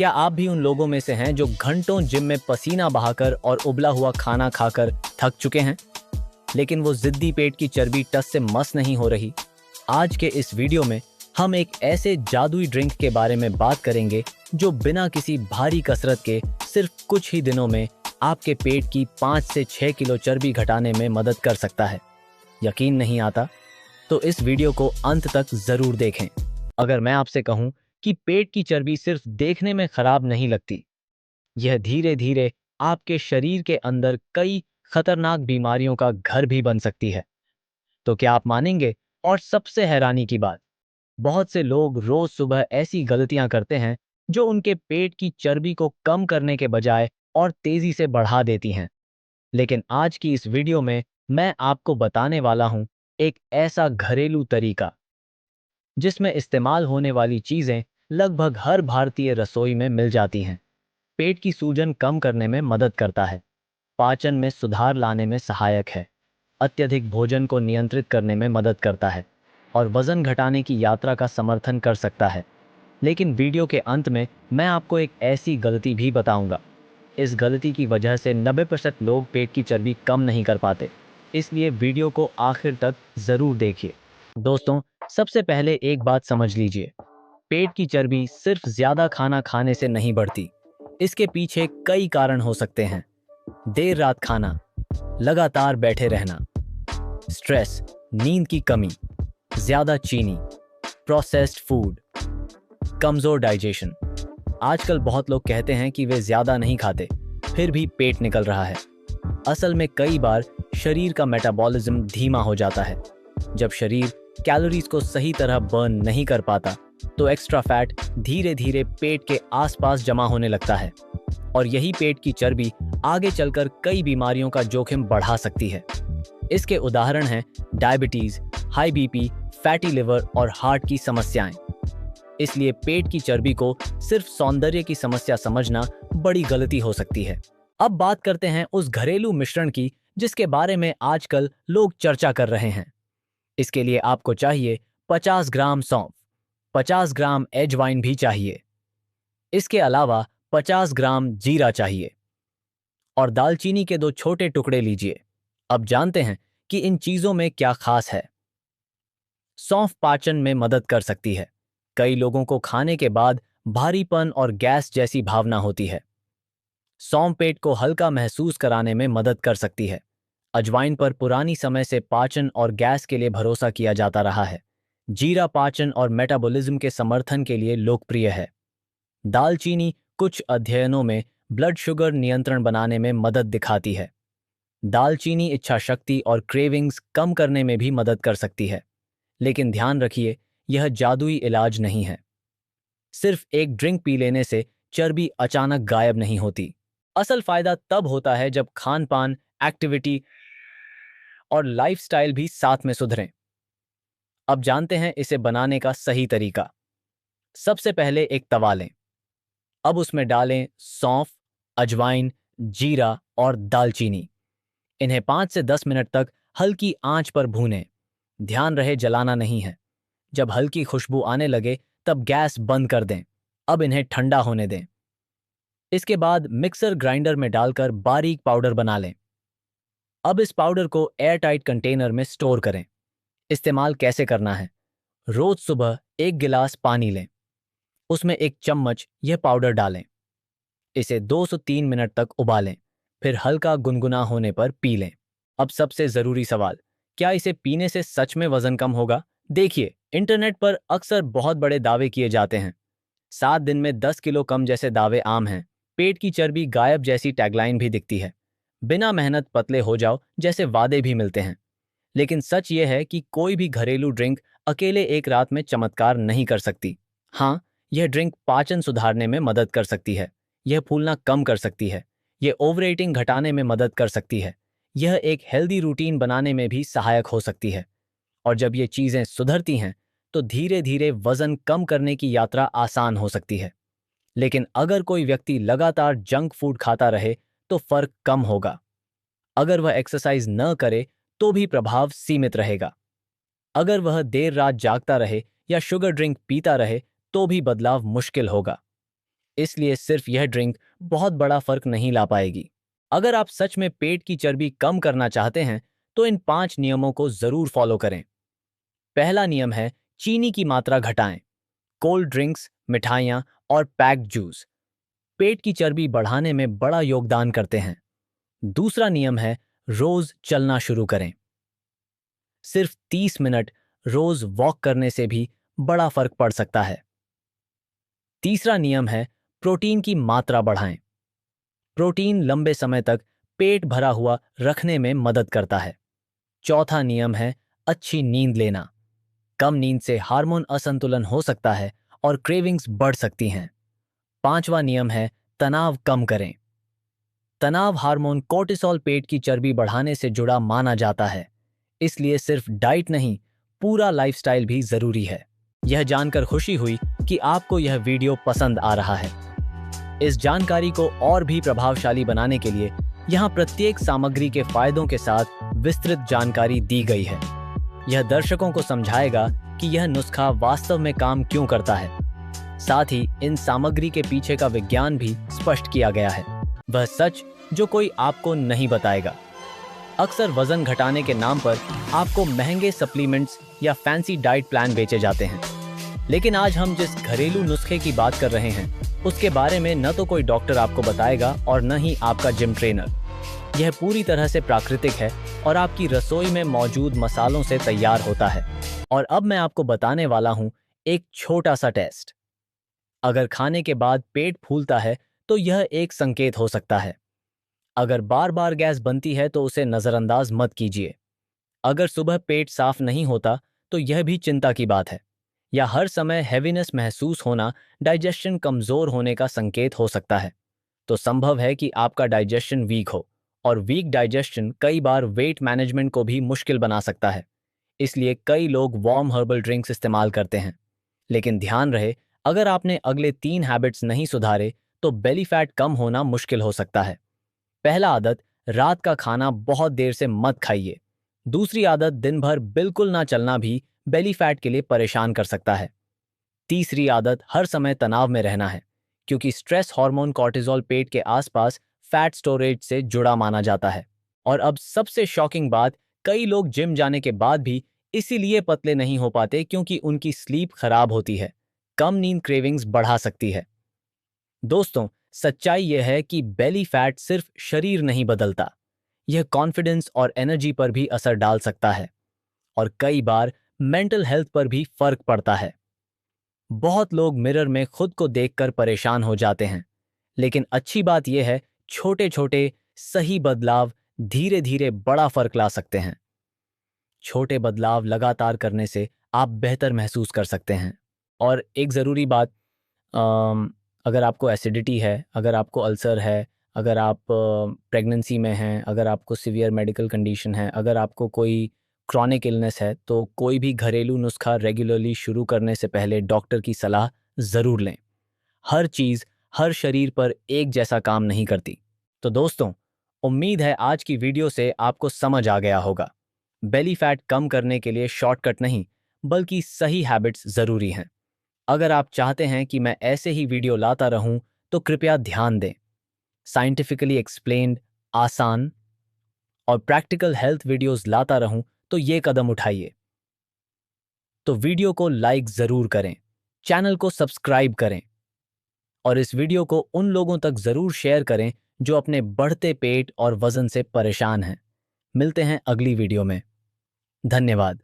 क्या आप भी उन लोगों में से हैं जो घंटों जिम में पसीना बहाकर और उबला हुआ खाना खाकर थक चुके हैं, लेकिन वो जिद्दी पेट की चर्बी टस से मस नहीं हो रही? आज के इस वीडियो में हम एक ऐसे जादुई ड्रिंक के बारे में बात करेंगे जो बिना किसी भारी कसरत के सिर्फ कुछ ही दिनों में आपके पेट की 5 से 6 किलो चर्बी घटाने में मदद कर सकता है। यकीन नहीं आता? तो इस वीडियो को अंत तक जरूर देखें। अगर मैं आपसे कहूं कि पेट की चर्बी सिर्फ देखने में खराब नहीं लगती, यह धीरे धीरे आपके शरीर के अंदर कई खतरनाक बीमारियों का घर भी बन सकती है, तो क्या आप मानेंगे? और सबसे हैरानी की बात, बहुत से लोग रोज सुबह ऐसी गलतियां करते हैं जो उनके पेट की चर्बी को कम करने के बजाय और तेजी से बढ़ा देती हैं। लेकिन आज की इस वीडियो में मैं आपको बताने वाला हूं एक ऐसा घरेलू तरीका जिसमें इस्तेमाल होने वाली चीजें लगभग हर भारतीय रसोई में मिल जाती हैं। पेट की सूजन कम करने में मदद करता है, पाचन में सुधार लाने में सहायक है, अत्यधिक भोजन को नियंत्रित करने में मदद करता है और वजन घटाने की यात्रा का समर्थन कर सकता है। लेकिन वीडियो के अंत में मैं आपको एक ऐसी गलती भी बताऊंगा। इस गलती की वजह से 90% लोग पेट की चर्बी कम नहीं कर पाते, इसलिए वीडियो को आखिर तक जरूर देखिए। दोस्तों, सबसे पहले एक बात समझ लीजिए, पेट की चर्बी सिर्फ ज्यादा खाना खाने से नहीं बढ़ती। इसके पीछे कई कारण हो सकते हैं। देर रात खाना, लगातार बैठे रहना, स्ट्रेस, नींद की कमी, ज्यादा चीनी, प्रोसेस्ड फूड, कमजोर डाइजेशन। आजकल बहुत लोग कहते हैं कि वे ज्यादा नहीं खाते, फिर भी पेट निकल रहा है। असल में कई बार शरीर का मेटाबॉलिज्म धीमा हो जाता है। जब शरीर कैलोरीज को सही तरह बर्न नहीं कर पाता, तो एक्स्ट्रा फैट धीरे धीरे पेट के आसपास जमा होने लगता है और यही पेट की चर्बी आगे चलकर कई बीमारियों का जोखिम बढ़ा सकती है। इसके उदाहरण हैं diabetes, high BP, fatty liver और हार्ट की समस्याएं। इसलिए पेट की चर्बी को सिर्फ सौंदर्य की समस्या समझना बड़ी गलती हो सकती है। अब बात करते हैं उस घरेलू मिश्रण की जिसके बारे में आजकल लोग चर्चा कर रहे हैं। इसके लिए आपको चाहिए 50 ग्राम सौंफ, 50 ग्राम अजवाइन भी चाहिए। इसके अलावा 50 ग्राम जीरा चाहिए और दालचीनी के 2 छोटे टुकड़े लीजिए। अब जानते हैं कि इन चीजों में क्या खास है। सौंफ पाचन में मदद कर सकती है। कई लोगों को खाने के बाद भारीपन और गैस जैसी भावना होती है। सौंफ पेट को हल्का महसूस कराने में मदद कर सकती है। अजवाइन पर पुरानी समय से पाचन और गैस के लिए भरोसा किया जाता रहा है। जीरा पाचन और मेटाबॉलिज्म के समर्थन के लिए लोकप्रिय है। दालचीनी कुछ अध्ययनों में ब्लड शुगर नियंत्रण बनाने में मदद दिखाती है। दालचीनी इच्छा शक्ति और क्रेविंग्स कम करने में भी मदद कर सकती है। लेकिन ध्यान रखिए, यह जादुई इलाज नहीं है। सिर्फ एक ड्रिंक पी लेने से चर्बी अचानक गायब नहीं होती। असल फायदा तब होता है जब खान पान, एक्टिविटी और लाइफस्टाइल भी साथ में सुधरें। अब जानते हैं इसे बनाने का सही तरीका। सबसे पहले एक तवा लें। अब उसमें डालें सौंफ, अजवाइन, जीरा और दालचीनी। इन्हें 5 से 10 मिनट तक हल्की आंच पर भूनें। ध्यान रहे जलाना नहीं है। जब हल्की खुशबू आने लगे तब गैस बंद कर दें। अब इन्हें ठंडा होने दें। इसके बाद मिक्सर ग्राइंडर में डालकर बारीक पाउडर बना लें। अब इस पाउडर को एयरटाइट कंटेनर में स्टोर करें। इस्तेमाल कैसे करना है? रोज सुबह 1 गिलास पानी लें, उसमें 1 चम्मच यह पाउडर डालें। इसे 2 से 3 मिनट तक उबालें, फिर हल्का गुनगुना होने पर पी लें। अब सबसे जरूरी सवाल, क्या इसे पीने से सच में वजन कम होगा? देखिए, इंटरनेट पर अक्सर बहुत बड़े दावे किए जाते हैं। 7 दिन में 10 किलो कम जैसे दावे आम हैं। पेट की चर्बी गायब जैसी टैगलाइन भी दिखती है। बिना मेहनत पतले हो जाओ जैसे वादे भी मिलते हैं। लेकिन सच यह है कि कोई भी घरेलू ड्रिंक अकेले एक रात में चमत्कार नहीं कर सकती। हाँ, यह ड्रिंक पाचन सुधारने में मदद कर सकती है, यह फूलना कम कर सकती है, यह ओवरईटिंग घटाने में मदद कर सकती है, यह एक हेल्दी रूटीन बनाने में भी सहायक हो सकती है। और जब ये चीजें सुधरती हैं तो धीरे धीरे वजन कम करने की यात्रा आसान हो सकती है। लेकिन अगर कोई व्यक्ति लगातार जंक फूड खाता रहे तो फर्क कम होगा। अगर वह एक्सरसाइज न करे तो भी प्रभाव सीमित रहेगा। अगर वह देर रात जागता रहे या शुगर ड्रिंक पीता रहे तो भी बदलाव मुश्किल होगा। इसलिए सिर्फ यह ड्रिंक बहुत बड़ा फर्क नहीं ला पाएगी। अगर आप सच में पेट की चर्बी कम करना चाहते हैं तो इन 5 नियमों को जरूर फॉलो करें। पहला नियम है चीनी की मात्रा घटाएं। कोल्ड ड्रिंक्स, मिठाइयाँ और पैक्ड जूस पेट की चर्बी बढ़ाने में बड़ा योगदान करते हैं। दूसरा नियम है रोज चलना शुरू करें। सिर्फ 30 मिनट रोज वॉक करने से भी बड़ा फर्क पड़ सकता है। तीसरा नियम है प्रोटीन की मात्रा बढ़ाएं। प्रोटीन लंबे समय तक पेट भरा हुआ रखने में मदद करता है। चौथा नियम है अच्छी नींद लेना। कम नींद से हार्मोन असंतुलन हो सकता है और क्रेविंग्स बढ़ सकती हैं। पांचवा नियम है तनाव कम करें। तनाव हार्मोन कोर्टिसोल पेट की चर्बी बढ़ाने से जुड़ा माना जाता है, इसलिए सिर्फ डाइट नहीं, पूरा लाइफस्टाइल भी जरूरी है। यह जानकर खुशी हुई कि आपको यह वीडियो पसंद आ रहा है। इस जानकारी को और भी प्रभावशाली बनाने के लिए यहाँ प्रत्येक सामग्री के फायदों के साथ विस्तृत जानकारी दी गई है। यह दर्शकों को समझाएगा कि यह नुस्खा वास्तव में काम क्यों करता है। साथ ही इन सामग्री के पीछे का विज्ञान भी स्पष्ट किया गया है, वह सच जो कोई आपको नहीं बताएगा। अक्सर वजन घटाने के नाम पर आपको महंगे सप्लीमेंट्स या फैंसी डाइट प्लान बेचे जाते हैं, लेकिन आज हम जिस घरेलू नुस्खे की बात कर रहे हैं उसके बारे में न तो कोई डॉक्टर आपको बताएगा और न ही आपका जिम ट्रेनर। यह पूरी तरह से प्राकृतिक है और आपकी रसोई में मौजूद मसालों से तैयार होता है। और अब मैं आपको बताने वाला हूँ एक छोटा सा टेस्ट। अगर खाने के बाद पेट फूलता है तो यह एक संकेत हो सकता है। अगर बार बार गैस बनती है तो उसे नजरअंदाज मत कीजिए। अगर सुबह पेट साफ नहीं होता तो यह भी चिंता की बात है। या हर समय हैवीनेस महसूस होना डाइजेशन कमजोर होने का संकेत हो सकता है। तो संभव है कि आपका डाइजेशन वीक हो, और वीक डाइजेशन कई बार वेट मैनेजमेंट को भी मुश्किल बना सकता है। इसलिए कई लोग वार्म हर्बल ड्रिंक्स इस्तेमाल करते हैं। लेकिन ध्यान रहे, अगर आपने अगले 3 हैबिट्स नहीं सुधारे तो बेली फैट कम होना मुश्किल हो सकता है। पहला आदत, रात का खाना बहुत देर से मत खाइए। दूसरी आदत, दिन भर बिल्कुल ना चलना भी बेली फैट के लिए परेशान कर सकता है। तीसरी आदत, हर समय तनाव में रहना है, क्योंकि स्ट्रेस हार्मोन कॉर्टिसोल पेट के आसपास फैट स्टोरेज से जुड़ा माना जाता है। और अब सबसे शॉकिंग बात, कई लोग जिम जाने के बाद भी इसीलिए पतले नहीं हो पाते क्योंकि उनकी स्लीप खराब होती है। कम नींद क्रेविंग्स बढ़ा सकती है। दोस्तों, सच्चाई यह है कि बेली फैट सिर्फ शरीर नहीं बदलता, यह कॉन्फिडेंस और एनर्जी पर भी असर डाल सकता है, और कई बार मेंटल हेल्थ पर भी फर्क पड़ता है। बहुत लोग मिरर में खुद को देखकर परेशान हो जाते हैं, लेकिन अच्छी बात यह है, छोटे छोटे सही बदलाव धीरे धीरे बड़ा फर्क ला सकते हैं। छोटे बदलाव लगातार करने से आप बेहतर महसूस कर सकते हैं। और एक ज़रूरी बात, अगर आपको एसिडिटी है, अगर आपको अल्सर है, अगर आप प्रेगनेंसी में हैं, अगर आपको सीवियर मेडिकल कंडीशन है, अगर आपको कोई क्रॉनिक इलनेस है, तो कोई भी घरेलू नुस्खा रेगुलरली शुरू करने से पहले डॉक्टर की सलाह ज़रूर लें। हर चीज़ हर शरीर पर एक जैसा काम नहीं करती। तो दोस्तों, उम्मीद है आज की वीडियो से आपको समझ आ गया होगा। बेली फैट कम करने के लिए शॉर्टकट नहीं, बल्कि सही हैबिट्स ज़रूरी हैं। अगर आप चाहते हैं कि मैं ऐसे ही वीडियो लाता रहूं, तो कृपया ध्यान दें। साइंटिफिकली एक्सप्लेन्ड, आसान और प्रैक्टिकल हेल्थ वीडियोस लाता रहूं, तो ये कदम उठाइए। तो वीडियो को लाइक ज़रूर करें, चैनल को सब्सक्राइब करें, और इस वीडियो को उन लोगों तक ज़रूर शेयर करें जो अपने बढ़ते पेट और वजन से परेशान हैं। मिलते हैं अगली वीडियो में। धन्यवाद।